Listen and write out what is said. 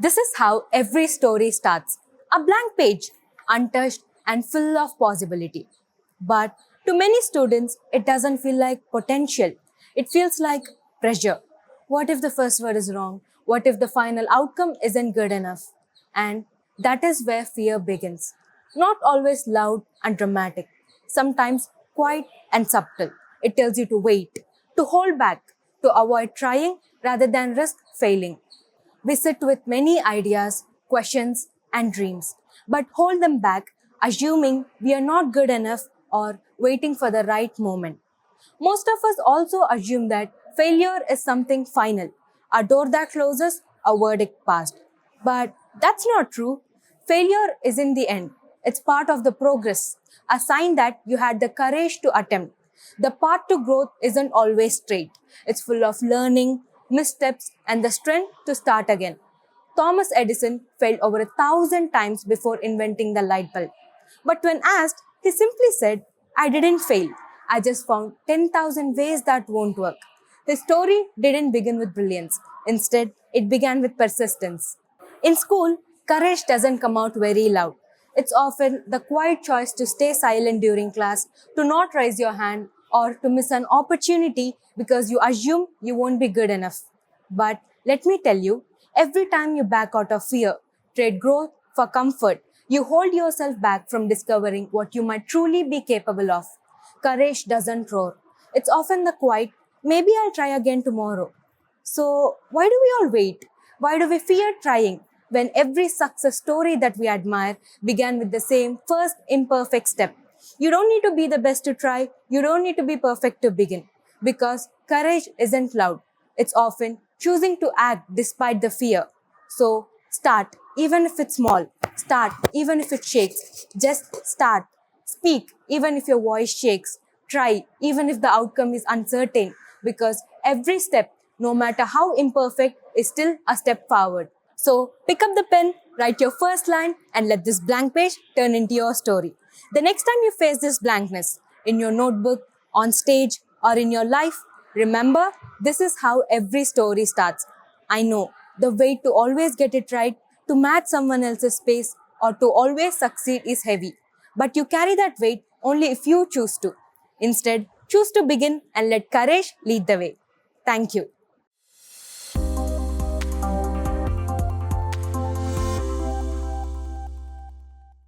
This is how every story starts. A blank page, untouched and full of possibility. But to many students, it doesn't feel like potential. It feels like pressure. What if the first word is wrong? What if the final outcome isn't good enough? And that is where fear begins. Not always loud and dramatic, sometimes quiet and subtle. It tells you to wait, to hold back, to avoid trying rather than risk failing. We sit with many ideas, questions, and dreams, but hold them back, assuming we are not good enough or waiting for the right moment. Most of us also assume that failure is something final, a door that closes, a verdict passed. But that's not true. Failure is in the end. It's part of the progress, a sign that you had the courage to attempt. The path to growth isn't always straight. It's full of learning, missteps, and the strength to start again. Thomas Edison failed over 1,000 times before inventing the light bulb. But when asked, he simply said, I didn't fail. I just found 10,000 ways that won't work. His story didn't begin with brilliance. Instead, it began with persistence. In school, courage doesn't come out very loud. It's often the quiet choice to stay silent during class, to not raise your hand, or to miss an opportunity because you assume you won't be good enough. But let me tell you, every time you back out of fear, trade growth for comfort, you hold yourself back from discovering what you might truly be capable of. Courage doesn't roar. It's often the quiet, maybe I'll try again tomorrow. So, why do we all wait? Why do we fear trying when every success story that we admire began with the same first imperfect step? You don't need to be the best to try, you don't need to be perfect to begin. Because courage isn't loud, it's often choosing to act despite the fear. So, start, even if it's small. Start, even if it shakes. Just start. Speak, even if your voice shakes. Try, even if the outcome is uncertain. Because every step, no matter how imperfect, is still a step forward. So, pick up the pen, write your first line, and let this blank page turn into your story. The next time you face this blankness, in your notebook, on stage, or in your life, remember, this is how every story starts. I know the weight to always get it right, to match someone else's pace, or to always succeed is heavy. But you carry that weight only if you choose to. Instead, choose to begin and let courage lead the way. Thank you.